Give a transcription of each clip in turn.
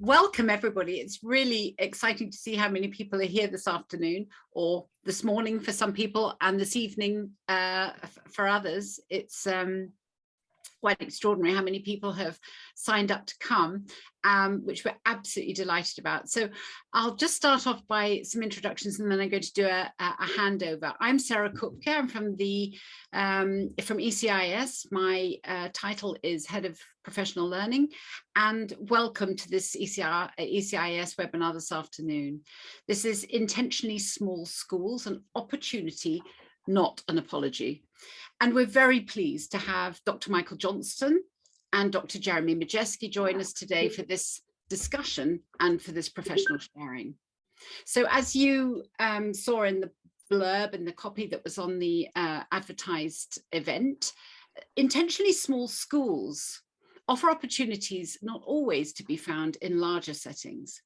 welcome everybody. It's really exciting to see how many people are here this afternoon, or this morning for some people, and this evening for others. It's quite extraordinary how many people have signed up to come, which we're absolutely delighted about. So I'll just start off by some introductions, and then I'm going to do a handover. I'm Sarah Kupke. I'm from ECIS. My title is Head of Professional Learning, and welcome to this ECIS webinar this afternoon. This is Intentionally Small Schools, an opportunity, not an apology. And we're very pleased to have Dr. Michael Johnston and Dr. Jeremy Majeski join us today for this discussion and for this professional sharing. So as you saw in the blurb and the copy that was on the advertised event, intentionally small schools offer opportunities not always to be found in larger settings.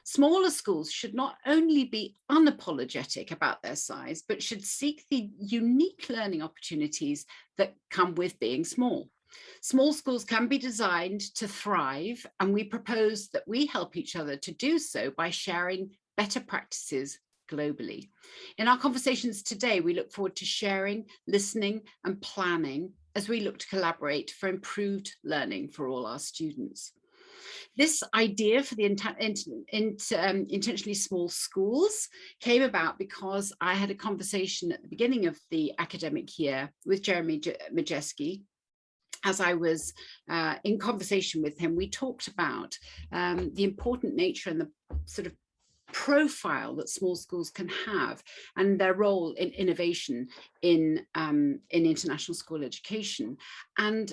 Smaller schools should not only be unapologetic about their size, but should seek the unique learning opportunities that come with being small. Small schools can be designed to thrive, and we propose that we help each other to do so by sharing better practices globally. In our conversations today, we look forward to sharing, listening, and planning as we look to collaborate for improved learning for all our students. This idea for the intentionally small schools came about because I had a conversation at the beginning of the academic year with Jeremy Majeski. As I was in conversation with him, we talked about the important nature and the sort of profile that small schools can have and their role in innovation in international school education. And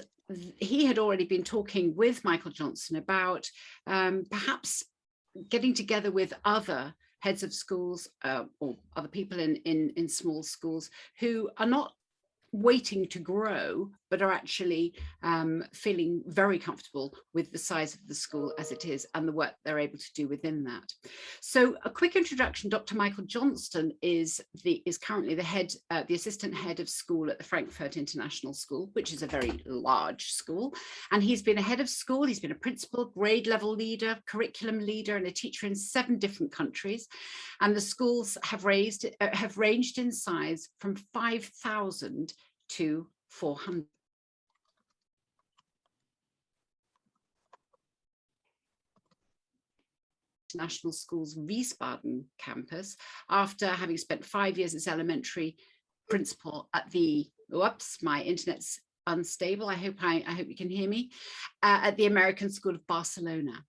he had already been talking with Michael Johnston about perhaps getting together with other heads of schools or other people in small schools who are not waiting to grow, but are actually feeling very comfortable with the size of the school as it is and the work they're able to do within that. So a quick introduction: Dr. Michael Johnston is currently the assistant head of school at the Frankfurt International School, which is a very large school. And he's been a head of school, he's been a principal, grade level leader, curriculum leader, and a teacher in 7 different countries. And the schools have ranged in size from 5,000 to 400. International School's Wiesbaden campus, after having spent 5 years as elementary principal at the, oops, my internet's unstable. I hope you can hear me, at the American School of Barcelona.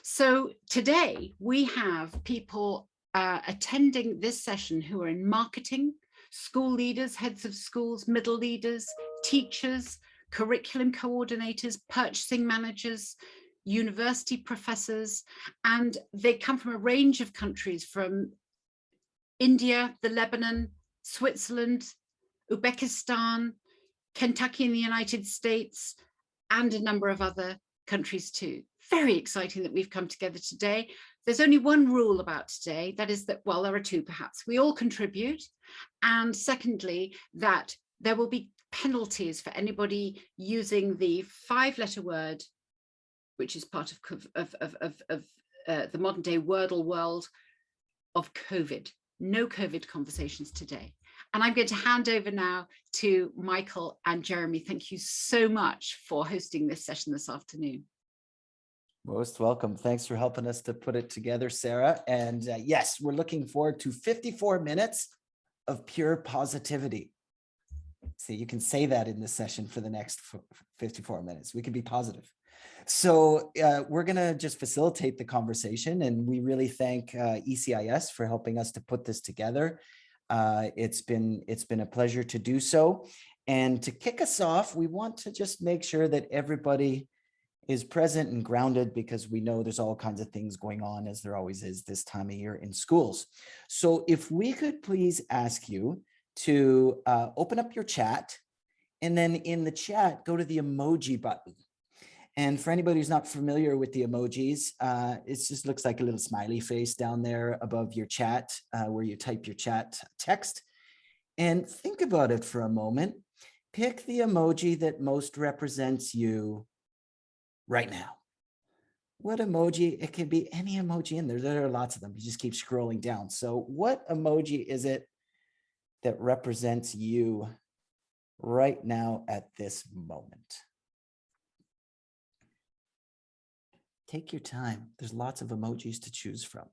So today we have people attending this session who are in marketing, school leaders, heads of schools, middle leaders, teachers, curriculum coordinators, purchasing managers, university professors, and they come from a range of countries, from India, the Lebanon, Switzerland, Uzbekistan, Kentucky in the United States, and a number of other countries too. Very exciting that we've come together today. There's only one rule about today, that is that, well, there are 2 perhaps. We all contribute, and secondly, that there will be penalties for anybody using the 5-letter word, which is part of the modern day Wordle world of COVID. No COVID conversations today. And I'm going to hand over now to Michael and Jeremy. Thank you so much for hosting this session this afternoon. Most welcome. Thanks for helping us to put it together, Sarah. And yes, we're looking forward to 54 minutes of pure positivity. See, you can say that in this session for the next 54 minutes. We can be positive. So we're going to just facilitate the conversation, and we really thank ECIS for helping us to put this together. It's been a pleasure to do so. And to kick us off, we want to just make sure that everybody is present and grounded, because we know there's all kinds of things going on, as there always is this time of year in schools. So if we could please ask you to open up your chat, and then in the chat, go to the emoji button. And for anybody who's not familiar with the emojis, it just looks like a little smiley face down there above your chat, where you type your chat text. And think about it for a moment. Pick the emoji that most represents you right now. what emoji, it can be any emoji in there. There are lots of them. You just keep scrolling down. So what emoji is it that represents you right now at this moment? Take your time. There's lots of emojis to choose from.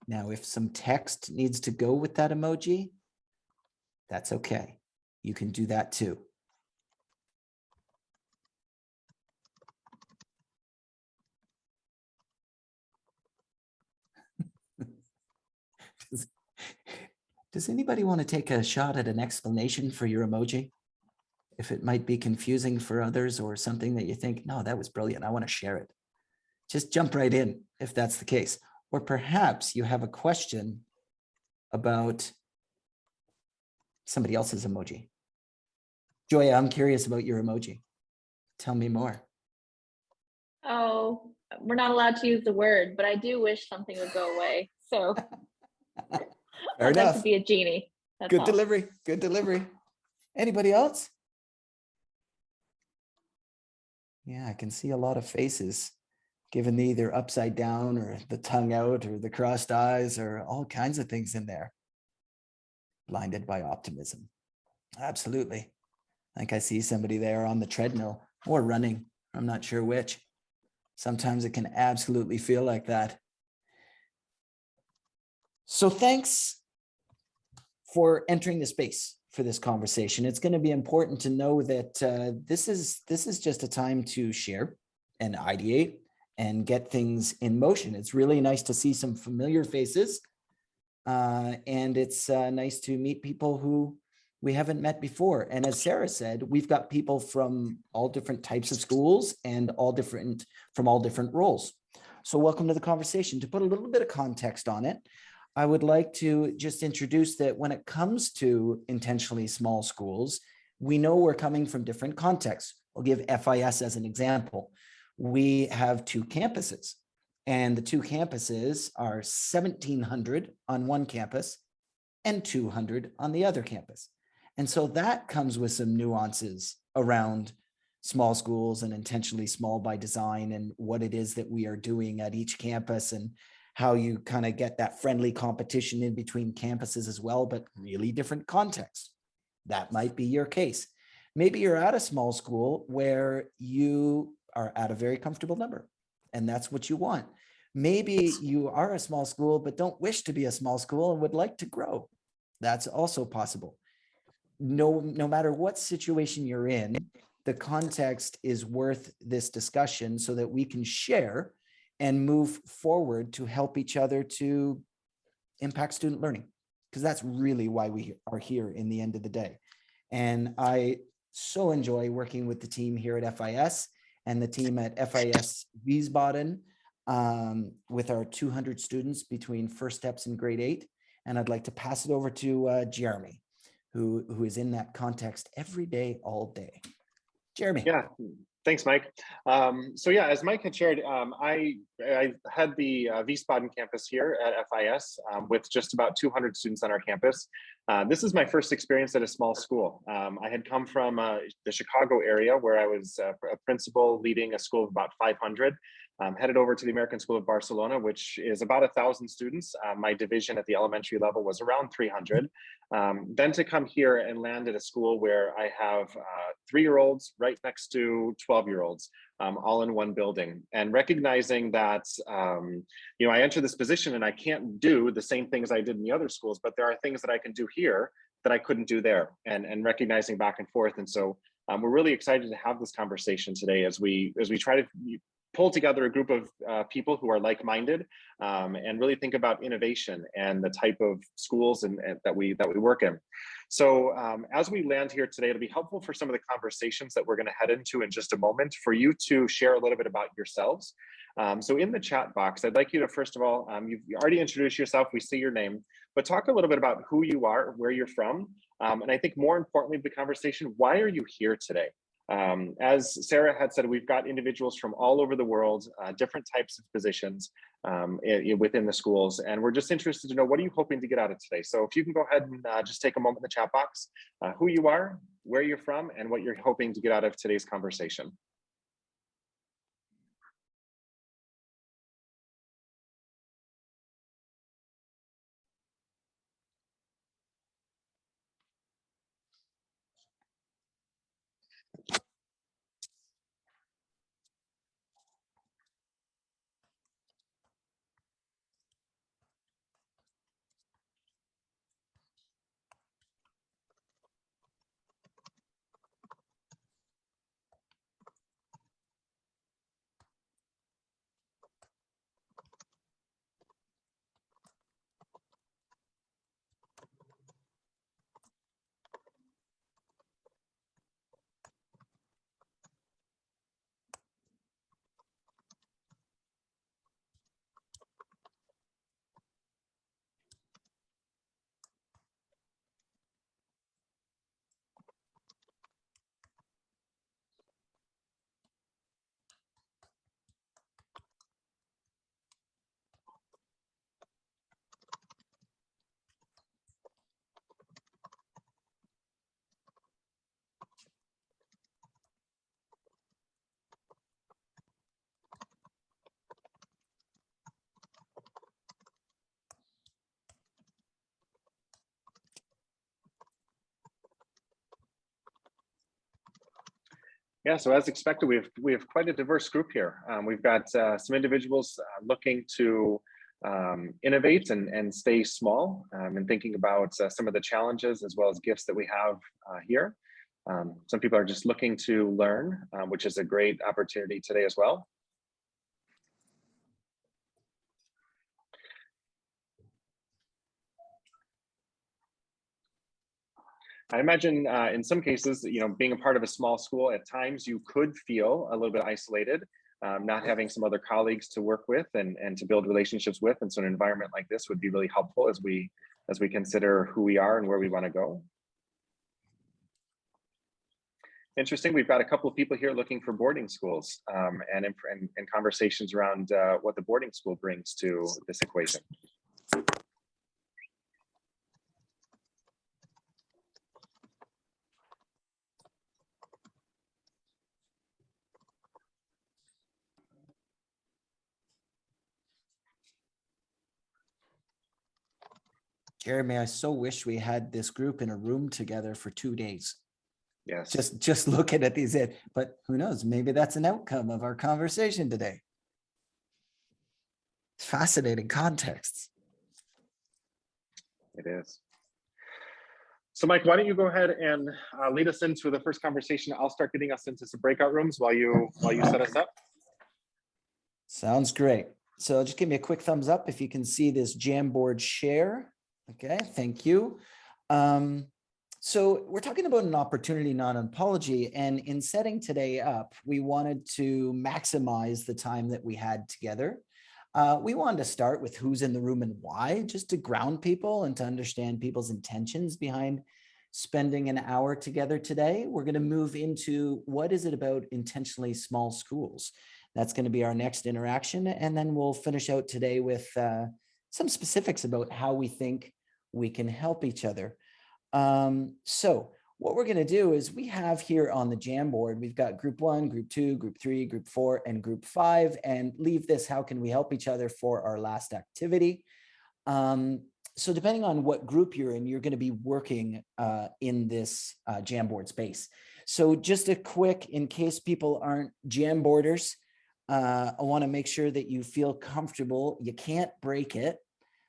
Now, if some text needs to go with that emoji, that's okay. You can do that too. Does anybody want to take a shot at an explanation for your emoji? If it might be confusing for others or something that you think, no, that was brilliant, I want to share it. Just jump right in if that's the case. Or perhaps you have a question about somebody else's emoji. Joya, I'm curious about your emoji. Tell me more. Oh, we're not allowed to use the word, but I do wish something would go away. So Fair I'd like enough. to be a genie. That's Good all. delivery. Good delivery. Anybody else? Yeah, I can see a lot of faces given the either upside down or the tongue out or the crossed eyes or all kinds of things in there. Blinded by optimism. Absolutely. Like I see somebody there on the treadmill or running. I'm not sure which. Sometimes it can absolutely feel like that. So thanks for entering the space for this conversation. It's going to be important to know that this is just a time to share and ideate and get things in motion. It's really nice to see some familiar faces, and it's nice to meet people who we haven't met before. And as Sarah said, we've got people from all different types of schools and from all different roles. So welcome to the conversation. To put a little bit of context on it, I would like to just introduce that when it comes to intentionally small schools, we know we're coming from different contexts. I'll give FIS as an example. We have 2 campuses, and the 2 campuses are 1,700 on one campus and 200 on the other campus. And so that comes with some nuances around small schools and intentionally small by design and what it is that we are doing at each campus and how you kind of get that friendly competition in between campuses as well, but really different contexts. That might be your case. Maybe you're at a small school where you are at a very comfortable number and that's what you want. Maybe you are a small school, but don't wish to be a small school and would like to grow. That's also possible. No matter what situation you're in, the context is worth this discussion so that we can share and move forward to help each other to impact student learning, because that's really why we are here in the end of the day. And I so enjoy working with the team here at FIS and the team at FIS Wiesbaden with our 200 students between First Steps and grade 8. And I'd like to pass it over to Jeremy, who is in that context every day, all day. Jeremy. Yeah, thanks, Mike. So yeah, as Mike had shared, I had the Wiesbaden campus here at FIS with just about 200 students on our campus. This is my first experience at a small school. I had come from the Chicago area where I was a principal leading a school of about 500. Headed over to the American School of Barcelona, which is about 1,000 students. My division at the elementary level was around 300. Then to come here and land at a school where I have 3-year-olds right next to 12-year-olds, all in one building, and recognizing that, you know, I enter this position and I can't do the same things I did in the other schools, but there are things that I can do here that I couldn't do there, and recognizing back and forth. And so we're really excited to have this conversation today as we try to pull together a group of people who are like-minded and really think about innovation and the type of schools and that we work in. So as we land here today, it'll be helpful for some of the conversations that we're going to head into in just a moment for you to share a little bit about yourselves. So in the chat box, I'd like you to, first of all, you've already introduced yourself, we see your name, but talk a little bit about who you are, where you're from, and I think more importantly, the conversation, why are you here today? As Sarah had said, we've got individuals from all over the world, different types of positions within the schools, and we're just interested to know, what are you hoping to get out of today? So if you can go ahead and just take a moment in the chat box, who you are, where you're from, and what you're hoping to get out of today's conversation. Yeah, so as expected, we have quite a diverse group here. We've got some individuals looking to innovate and stay small, and thinking about some of the challenges as well as gifts that we have here. Some people are just looking to learn, which is a great opportunity today as well. I imagine in some cases, being a part of a small school, at times you could feel a little bit isolated, not having some other colleagues to work with and to build relationships with. And so an environment like this would be really helpful as we consider who we are and where we want to go. Interesting, we've got a couple of people here looking for boarding schools and conversations around what the boarding school brings to this equation. Jeremy, I so wish we had this group in a room together for 2 days. Yes. Just looking at these, but who knows? Maybe that's an outcome of our conversation today. Fascinating contexts. It is. So Mike, why don't you go ahead and lead us into the first conversation? I'll start getting us into some breakout rooms while you set us up. Sounds great. So just give me a quick thumbs up if you can see this Jamboard Share. Okay, thank you. So we're talking about an opportunity, not an apology. And in setting today up, we wanted to maximize the time that we had together. We wanted to start with who's in the room and why, just to ground people and to understand people's intentions behind spending an hour together today. We're going to move into what is it about intentionally small schools. That's going to be our next interaction. And then we'll finish out today with some specifics about how we think we can help each other. So what we're going to do is we have here on the Jamboard, we've got group 1, group 2, group 3, group 4, and group 5, and leave this, how can we help each other, for our last activity. So depending on what group you're in, you're going to be working in this Jamboard space. So just a quick, in case people aren't Jamboarders, I want to make sure that you feel comfortable. You can't break it.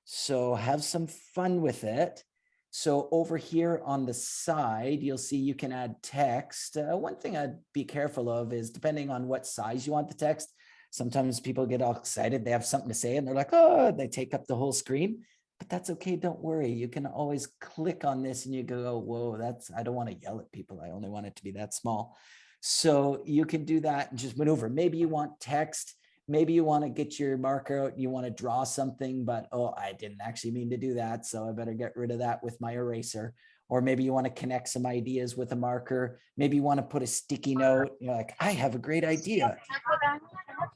So have some fun with it. So over here on the side, you'll see you can add text. One thing I'd be careful of is, depending on what size you want the text, sometimes people get all excited. They have something to say and they're like, oh, they take up the whole screen. But that's okay. Don't worry. You can always click on this and you go, oh, whoa, I don't want to yell at people. I only want it to be that small. So you can do that and just maneuver. Maybe you want text. Maybe you want to get your marker out and you want to draw something, but oh, I didn't actually mean to do that, so I better get rid of that with my eraser. Or maybe you want to connect some ideas with a marker. Maybe you want to put a sticky note. You're like, I have a great idea.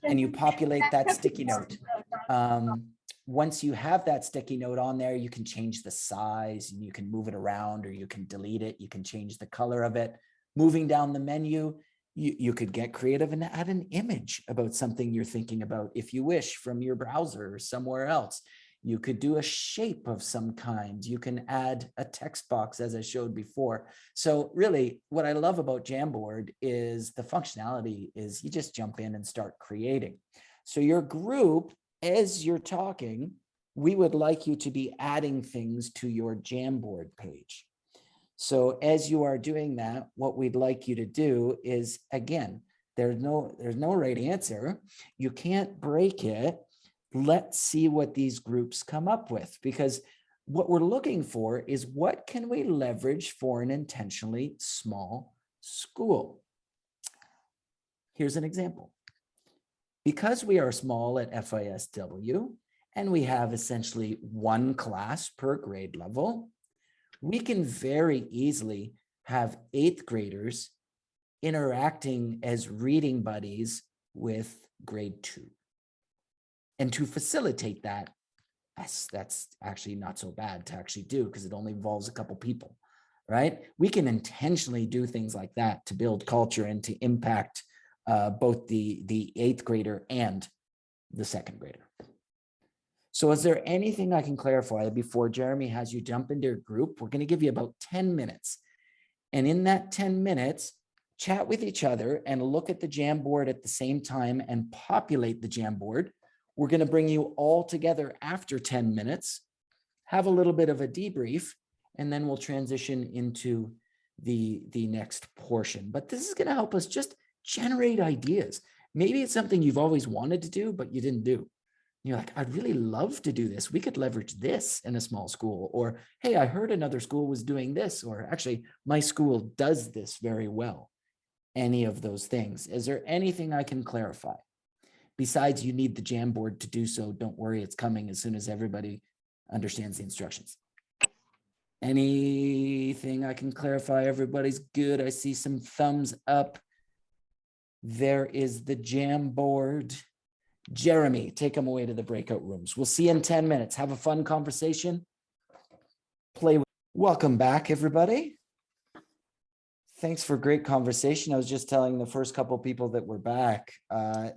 And you populate that sticky note. Once you have that sticky note on there, you can change the size and you can move it around, or you can delete it. You can change the color of it. Moving down the menu, you could get creative and add an image about something you're thinking about if you wish, from your browser or somewhere else. You could do a shape of some kind. You can add a text box, as I showed before. So really, what I love about Jamboard is the functionality is you just jump in and start creating. So your group, as you're talking, we would like you to be adding things to your Jamboard page. So as you are doing that, what we'd like you to do is, again, there's no right answer. You can't break it. Let's see what these groups come up with, because what we're looking for is what can we leverage for an intentionally small school. Here's an example. Because we are small at FISW and we have essentially one class per grade level, we can very easily have 8th graders interacting as reading buddies with grade 2. And to facilitate that, that's actually not so bad to actually do, because it only involves a couple people, right? We can intentionally do things like that to build culture and to impact both the 8th grader and the 2nd grader. So is there anything I can clarify before Jeremy has you jump into your group? We're going to give you about 10 minutes. And in that 10 minutes, chat with each other and look at the Jamboard at the same time and populate the Jamboard. We're going to bring you all together after 10 minutes, have a little bit of a debrief, and then we'll transition into the next portion. But this is going to help us just generate ideas. Maybe it's something you've always wanted to do, but you didn't do. You're like, I'd really love to do this. We could leverage this in a small school. Or, hey, I heard another school was doing this. Or actually, my school does this very well. Any of those things. Is there anything I can clarify? Besides, you need the Jamboard to do so. Don't worry, it's coming as soon as everybody understands the instructions. Anything I can clarify? Everybody's good. I see some thumbs up. There is the Jamboard. Jeremy, take them away to the breakout rooms. We'll see you in 10 minutes. Have a fun conversation. Play. Welcome back, everybody. Thanks for a great conversation. I was just telling the first couple of people that we're back.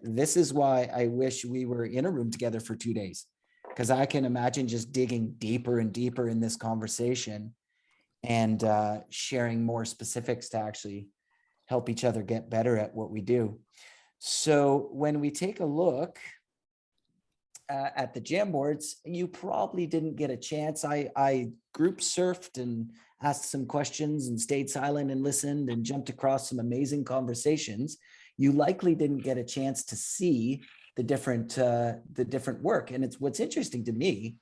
This is why I wish we were in a room together for 2 days, because I can imagine just digging deeper and deeper in this conversation and sharing more specifics to actually help each other get better at what we do. So when we take a look at the Jamboards, you probably didn't get a chance. I group surfed and asked some questions and stayed silent and listened and jumped across some amazing conversations. You likely didn't get a chance to see the different work. And it's what's interesting to me,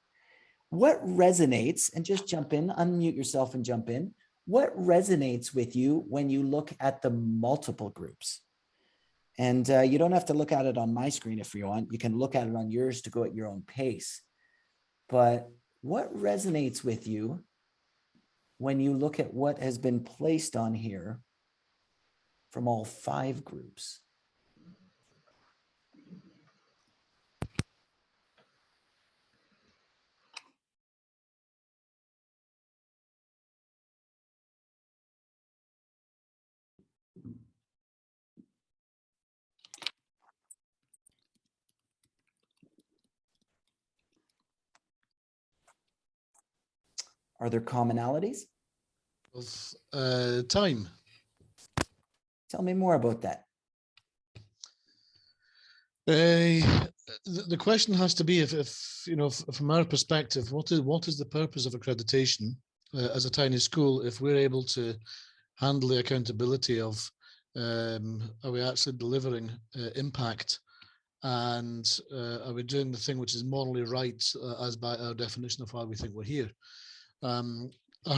what resonates, and just jump in, unmute yourself and jump in. What resonates with you when you look at the multiple groups? And you don't have to look at it on my screen if you want. You can look at it on yours to go at your own pace. But what resonates with you when you look at what has been placed on here from all 5 groups? Are there commonalities? Of time. Tell me more about that. The question has to be, if you know, from our perspective, what is the purpose of accreditation as a tiny school if we're able to handle the accountability of are we actually delivering impact, and are we doing the thing which is morally right as by our definition of why we think we're here? Are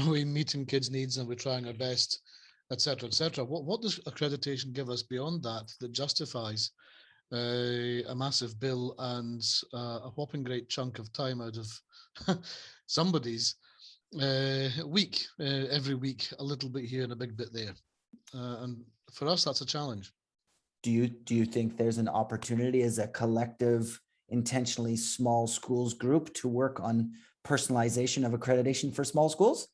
we meeting kids' needs and we're trying our best, etc., etc.? What does accreditation give us beyond that that justifies a massive bill and a whopping great chunk of time out of somebody's week, every week, a little bit here and a big bit there. And for us, that's a challenge. Do you think there's an opportunity as a collective, intentionally small schools group to work on personalization of accreditation for small schools?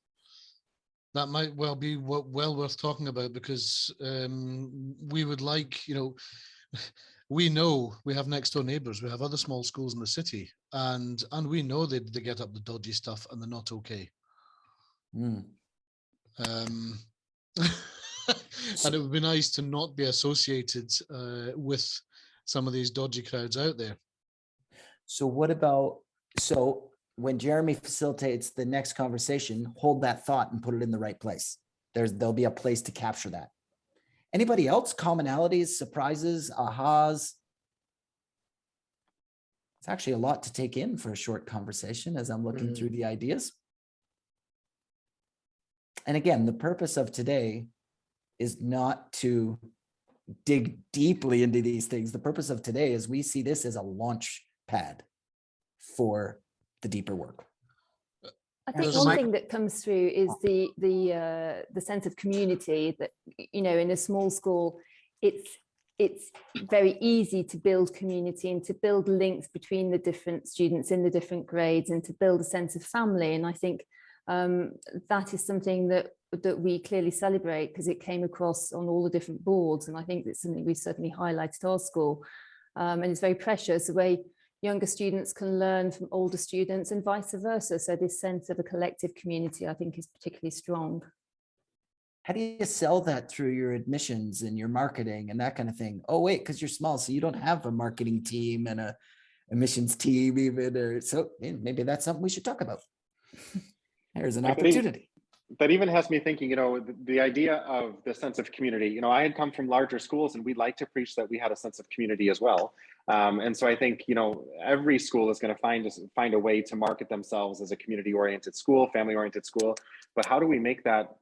That might well be well worth talking about, because we would like, we know we have next door neighbors, we have other small schools in the city, and we know they get up the dodgy stuff and they're not okay. Mm. And it would be nice to not be associated with some of these dodgy crowds out there. So what about, so when Jeremy facilitates the next conversation, hold that thought and put it in the right place. There'll be a place to capture that. Anybody else? Commonalities, surprises, ahas? It's actually a lot to take in for a short conversation as I'm looking through the ideas. And again, the purpose of today is not to dig deeply into these things. The purpose of today is we see this as a launch pad for the deeper work. I think one thing that comes through is the sense of community that, in a small school, it's very easy to build community and to build links between the different students in the different grades and to build a sense of family. And I think that is something that we clearly celebrate, because it came across on all the different boards. And I think it's something we certainly highlighted our school. And it's very precious the way younger students can learn from older students and vice versa. So this sense of a collective community, I think, is particularly strong. How do you sell that through your admissions and your marketing and that kind of thing? Oh, wait, because you're small, so you don't have a marketing team and a admissions team even, or so maybe that's something we should talk about. There's an opportunity. That even has me thinking, the idea of the sense of community. I had come from larger schools, and we like to preach that we had a sense of community as well. And so I think, every school is going to find a way to market themselves as a community-oriented school, family-oriented school. But how do we make that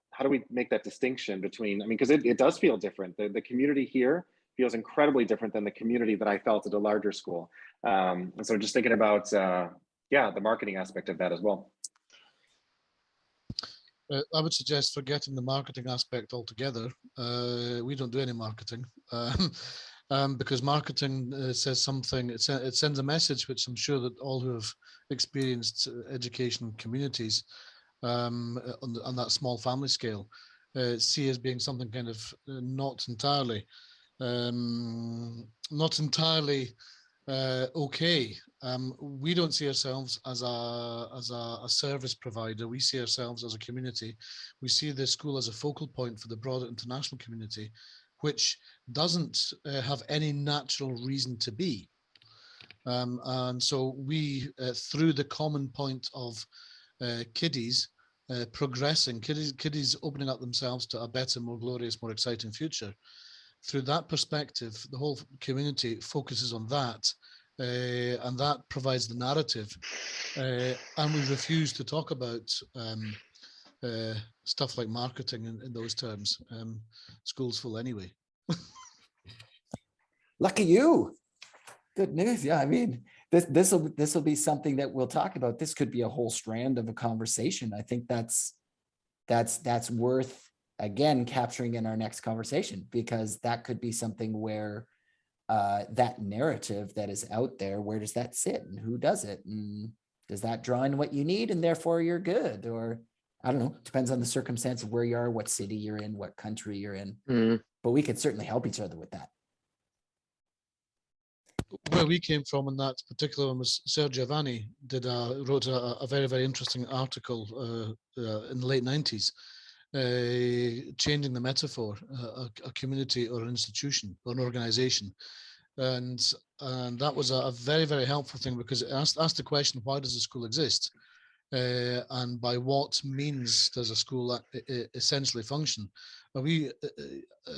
distinction between? Because it does feel different. The community here feels incredibly different than the community that I felt at a larger school. And so just thinking about, the marketing aspect of that as well. I would suggest forgetting the marketing aspect altogether. We don't do any marketing because marketing says something. It sends a message which I'm sure that all who have experienced education communities on that small family scale see as being something kind of not entirely okay. We don't see ourselves as a service provider. We see ourselves as a community. We see the school as a focal point for the broader international community, which doesn't have any natural reason to be. And so we, through the common point of kiddies progressing, kiddies opening up themselves to a better, more glorious, more exciting future, through that perspective, the whole community focuses on that. And that provides the narrative, and we refuse to talk about stuff like marketing in those terms. School's full anyway. Lucky you. Good news. Yeah, this will be something that we'll talk about. This could be a whole strand of a conversation. I think that's worth, again, capturing in our next conversation, because that could be something where that narrative that is out there, where does that sit and who does it? And does that draw in what you need and therefore you're good? Or I don't know, depends on the circumstance of where you are, what city you're in, what country you're in. But we could certainly help each other with that. Where we came from in that particular one was Sir Giovanni wrote a very, very interesting article in the late 90s, changing the metaphor, a community or an institution or an organization. And that was a very, very helpful thing, because it asked the question, why does a school exist? And by what means does a school essentially function? Are we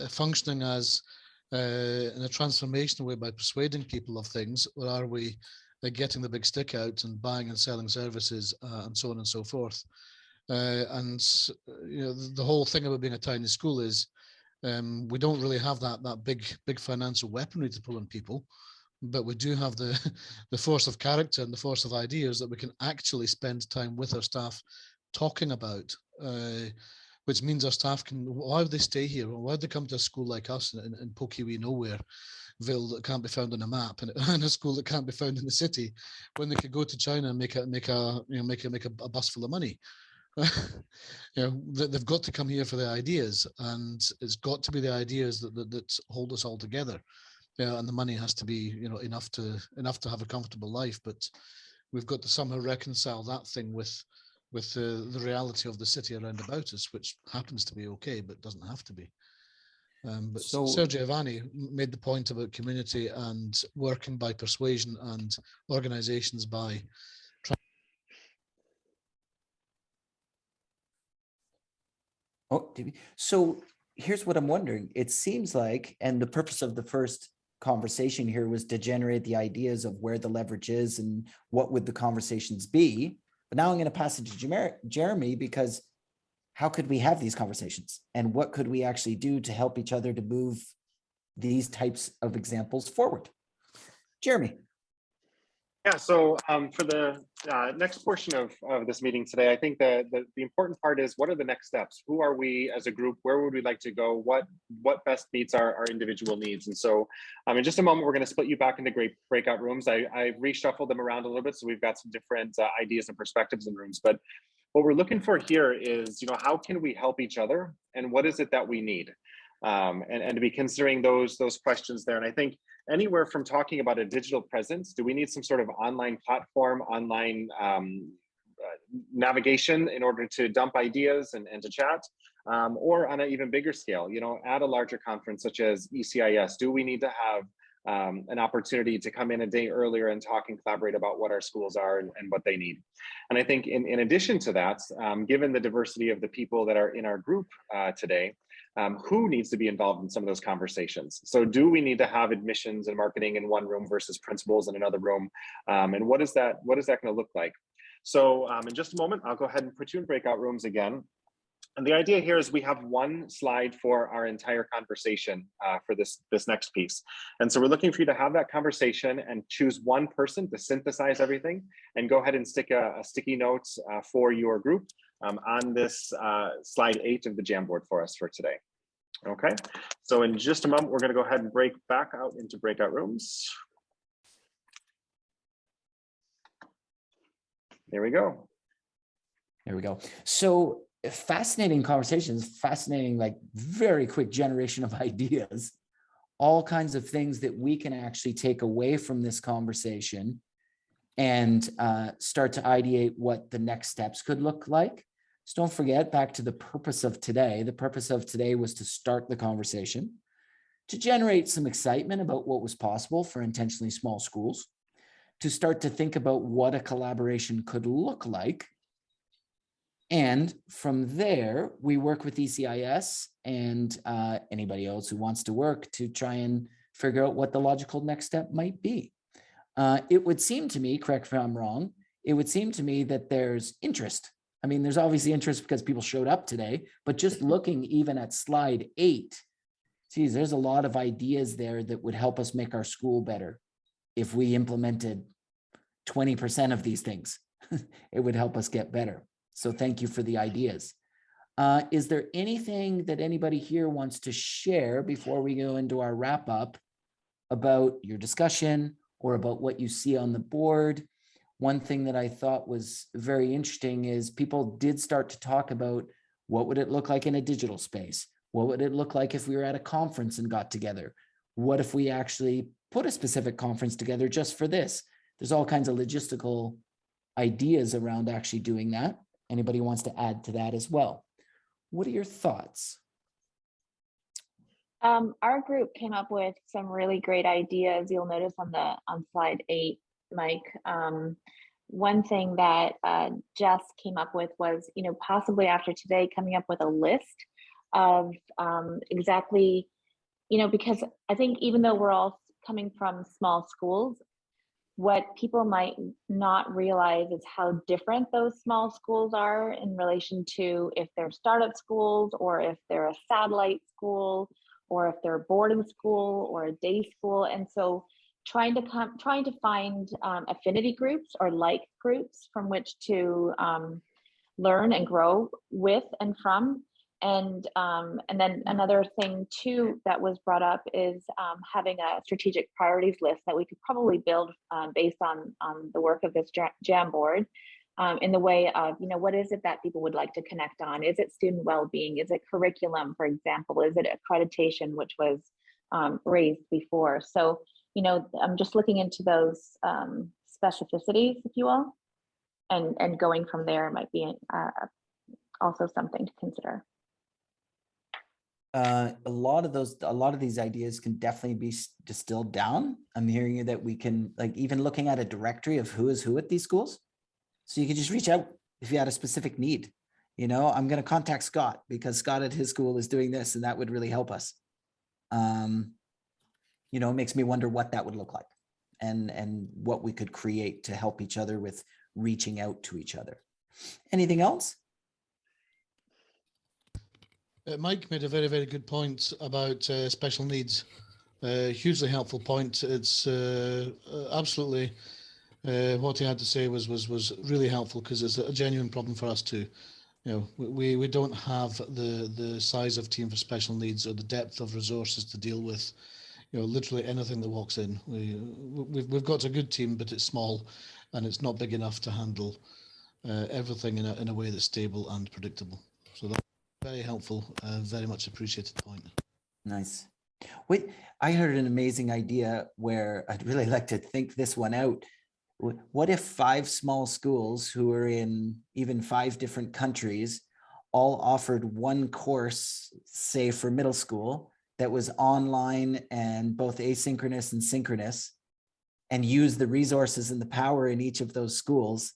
functioning as in a transformational way by persuading people of things, or are we getting the big stick out and buying and selling services and so on and so forth? And the whole thing about being a tiny school is We don't really have that big financial weaponry to pull on people, but we do have the force of character and the force of ideas that we can actually spend time with our staff talking about, which means our staff can, why would they stay here? Why would they come to a school like us in Pokewee Nowhereville that can't be found on a map, and a school that can't be found in the city, when they could go to China and make a bus full of money? They've got to come here for the ideas, and it's got to be the ideas that hold us all together. Yeah, and the money has to be, enough to have a comfortable life, but we've got to somehow reconcile that thing with the reality of the city around about us, which happens to be okay, but doesn't have to be. But So- Sergio Ivani made the point about community and working by persuasion and organizations by. Oh, so here's what I'm wondering. It seems like, and the purpose of the first conversation here was to generate the ideas of where the leverage is and what would the conversations be. But now I'm going to pass it to Jeremy, because how could we have these conversations, and what could we actually do to help each other to move these types of examples forward? Jeremy. Yeah, so for the next portion of this meeting today, I think the important part is, what are the next steps? Who are we as a group? Where would we like to go? What best meets our individual needs? And so in just a moment, we're going to split you back into great breakout rooms. I reshuffled them around a little bit, so we've got some different ideas and perspectives in rooms. But what we're looking for here is, how can we help each other, and what is it that we need? And to be considering those questions there. And I think anywhere from talking about a digital presence, do we need some sort of online platform, online navigation in order to dump ideas and to chat, or on an even bigger scale, at a larger conference such as ECIS, do we need to have an opportunity to come in a day earlier and talk and collaborate about what our schools are and what they need? And I think in addition to that, given the diversity of the people that are in our group today, who needs to be involved in some of those conversations? So do we need to have admissions and marketing in one room versus principals in another room? And what is that going to look like? So in just a moment, I'll go ahead and put you in breakout rooms again. And the idea here is we have one slide for our entire conversation for this next piece. And so we're looking for you to have that conversation and choose one person to synthesize everything, and go ahead and stick a sticky note for your group on this slide 8 of the Jamboard for us for today. Okay, so in just a moment, we're going to go ahead and break back out into breakout rooms. There we go. There we go. So fascinating conversations, fascinating, like very quick generation of ideas, all kinds of things that we can actually take away from this conversation and start to ideate what the next steps could look like. So don't forget, back to the purpose of today. The purpose of today was to start the conversation, to generate some excitement about what was possible for intentionally small schools, to start to think about what a collaboration could look like. And from there, we work with ECIS and anybody else who wants to work to try and figure out what the logical next step might be. It would seem to me, correct me if I'm wrong, it would seem to me that there's interest. I mean, there's obviously interest because people showed up today, but just looking even at slide 8, geez, there's a lot of ideas there that would help us make our school better. If we implemented 20% of these things, it would help us get better. So thank you for the ideas. Is there anything that anybody here wants to share before we go into our wrap up about your discussion or about what you see on the board? One thing that I thought was very interesting is people did start to talk about what would it look like in a digital space? What would it look like if we were at a conference and got together? What if we actually put a specific conference together just for this? There's all kinds of logistical ideas around actually doing that. Anybody wants to add to that as well? What are your thoughts? Our group came up with some really great ideas. You'll notice on slide 8, Mike. One thing that Jess came up with was, possibly after today, coming up with a list of exactly, because I think even though we're all coming from small schools, what people might not realize is how different those small schools are in relation to if they're startup schools, or if they're a satellite school, or if they're a boarding school or a day school. And so trying to find affinity groups or like groups from which to learn and grow with and from. And then another thing too that was brought up is having a strategic priorities list that we could probably build based on the work of this Jamboard, in the way of, you know, what is it that people would like to connect on? Is it student well-being? Is it curriculum, for example? Is it accreditation, which was raised before? So, you know, I'm just looking into those specificities, if you will, and going from there might be also something to consider. A lot of these ideas can definitely be distilled down. I'm hearing you that we can, like, even looking at a directory of who is who at these schools. So you can just reach out if you had a specific need. You know, I'm going to contact Scott because Scott at his school is doing this, and that would really help us. You know, it makes me wonder what that would look like, and what we could create to help each other with reaching out to each other. Anything else? Mike made a very, very good point about special needs. Hugely helpful point. It's absolutely what he had to say was really helpful, because it's a genuine problem for us too. You know, we don't have the size of team for special needs or the depth of resources to deal with, you know, literally anything that walks in. We've got a good team, but it's small, and it's not big enough to handle everything in a way that's stable and predictable. So that's very helpful, very much appreciated point. Nice. Wait, I heard an amazing idea where I'd really like to think this one out. What if 5 small schools who are in even 5 different countries all offered one course, say for middle school, that was online and both asynchronous and synchronous, and use the resources and the power in each of those schools,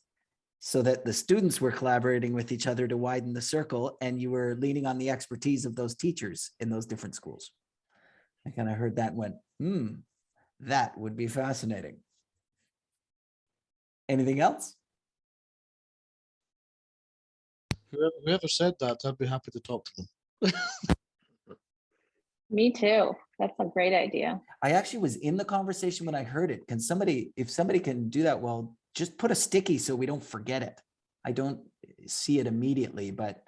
so that the students were collaborating with each other to widen the circle, and you were leaning on the expertise of those teachers in those different schools. I kind of heard that and went, that would be fascinating. Anything else? Whoever said that, I'd be happy to talk to them. Me too. That's a great idea. I actually was in the conversation when I heard it. Can somebody, if somebody can do that, well, just put a sticky so we don't forget it. I don't see it immediately, but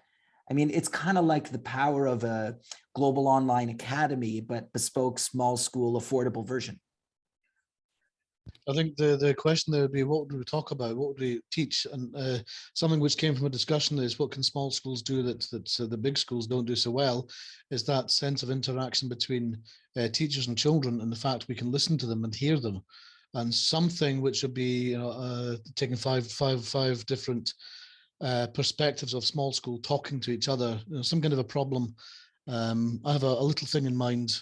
I mean, it's kind of like the power of a global online academy, but bespoke small school affordable version. I think the question there would be, what would we talk about? What would we teach? And something which came from a discussion is, what can small schools do that the big schools don't do so well, is that sense of interaction between teachers and children, and the fact we can listen to them and hear them. And something which would be, you know, taking five different perspectives of small school talking to each other, you know, some kind of a problem. I have a little thing in mind.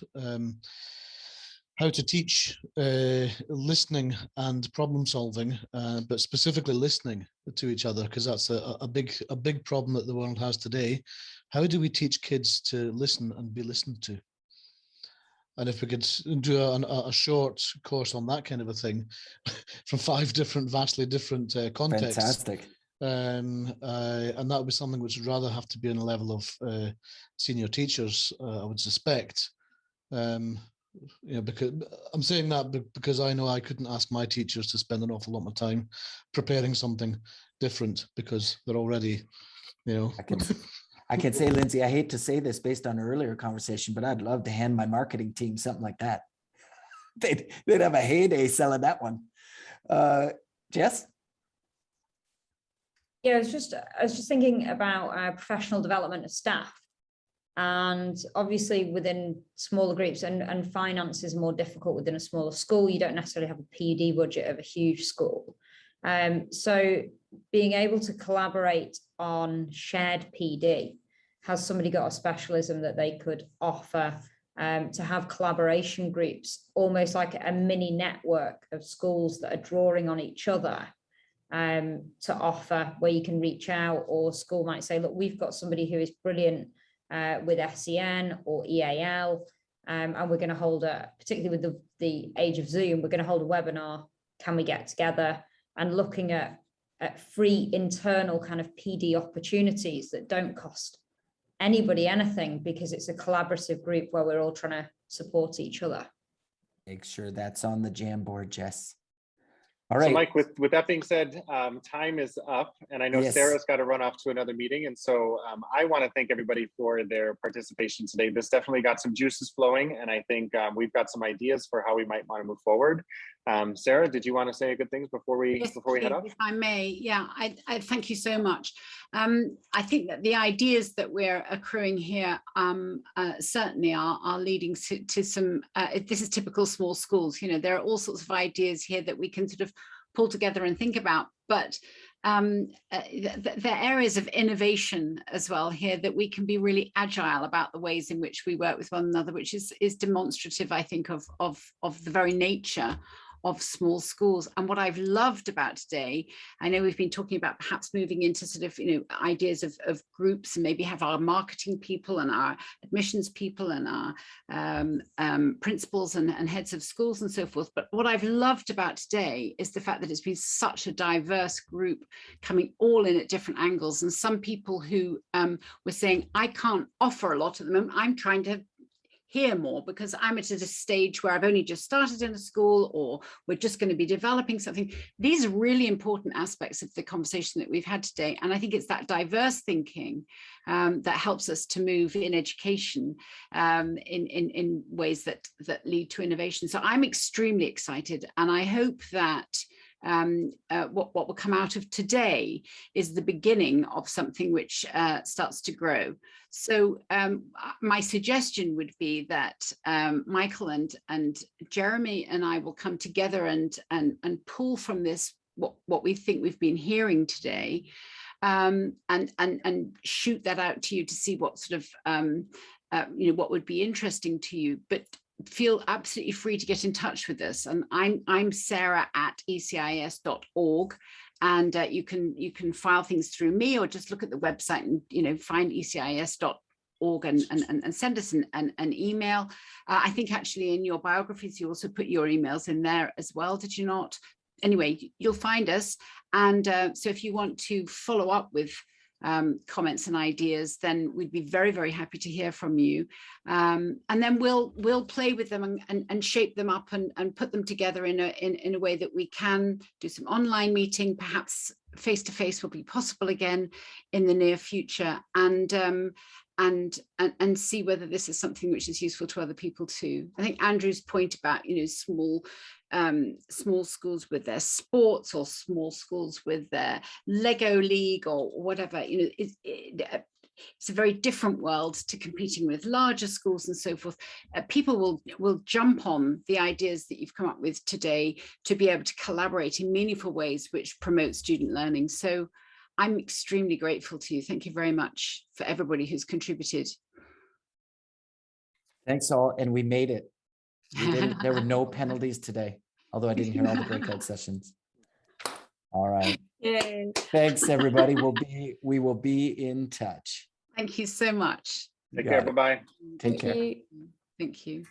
How to teach listening and problem solving, but specifically listening to each other, because that's a big problem that the world has today. How do we teach kids to listen and be listened to? And if we could do a short course on that kind of a thing from 5 different, vastly different contexts. Fantastic. And that would be something which would rather have to be on a level of senior teachers, I would suspect. You know, because I'm saying that because I know I couldn't ask my teachers to spend an awful lot of time preparing something different, because they're already, you know. I can say, Lindsay, I hate to say this based on an earlier conversation, but I'd love to hand my marketing team something like that. They'd have a heyday selling that one. Jess? Yeah, I was just thinking about professional development of staff. And obviously within smaller groups, and finance is more difficult within a smaller school. You don't necessarily have a PUD budget of a huge school. So being able to collaborate on shared PD, has somebody got a specialism that they could offer, to have collaboration groups, almost like a mini network of schools that are drawing on each other, to offer, where you can reach out, or school might say, look, we've got somebody who is brilliant with SEN or EAL, and we're going to hold particularly with the age of Zoom, we're going to hold a webinar can we get together, and looking at free internal kind of PD opportunities that don't cost anybody anything, because it's a collaborative group where we're all trying to support each other. Make sure that's on the Jamboard, Jess. All So right. Mike, with that being said, time is up, and I know Yes. Sarah's got to run off to another meeting. And so I want to thank everybody for their participation today. This definitely got some juices flowing, and I think we've got some ideas for how we might want to move forward. Sarah, did you want to say good things before we Yes, head off? if I may, yeah, I thank you so much. I think that the ideas that we're accruing here certainly are leading to some, this is typical small schools, you know, there are all sorts of ideas here that we can sort of pull together and think about, but there are areas of innovation as well here that we can be really agile about the ways in which we work with one another, which is demonstrative, I think, of the very nature of small schools. And what I've loved about today, I know we've been talking about perhaps moving into sort of, you know, ideas of groups, and maybe have our marketing people and our admissions people and our principals and heads of schools and so forth. But what I've loved about today is the fact that it's been such a diverse group coming all in at different angles. And some people who were saying, I can't offer a lot at the moment, I'm trying to hear more because I'm at a stage where I've only just started in a school, or we're just going to be developing something. These are really important aspects of the conversation that we've had today. And I think it's that diverse thinking that helps us to move in education in ways that lead to innovation. So I'm extremely excited, and I hope that what will come out of today is the beginning of something which starts to grow. So my suggestion would be that Michael and Jeremy and I will come together and pull from this what we think we've been hearing today, and shoot that out to you to see what sort of you know, what would be interesting to you. But feel absolutely free to get in touch with us. And I'm Sarah at ECIS.org, and you can file things through me, or just look at the website and, you know, find ECIS.org and send us an email. I think actually in your biographies you also put your emails in there as well, did you not? Anyway, you'll find us, and so if you want to follow up with comments and ideas, then we'd be very, very happy to hear from you. And then we'll play with them and shape them up and put them together in a way that we can do some online meeting. Perhaps face-to-face will be possible again in the near future, and see whether this is something which is useful to other people too. I think Andrew's point about, you know, small schools with their sports, or small schools with their Lego League or whatever, you know, it's a very different world to competing with larger schools and so forth. People will jump on the ideas that you've come up with today to be able to collaborate in meaningful ways which promote student learning. So I'm extremely grateful to you. Thank you very much for everybody who's contributed. Thanks all, and we made it. There were no penalties today, although I didn't hear all the breakout sessions. All right. Yay. Thanks, everybody. We will be in touch. Thank you so much. Take care. Bye-bye. Take care. Thank you.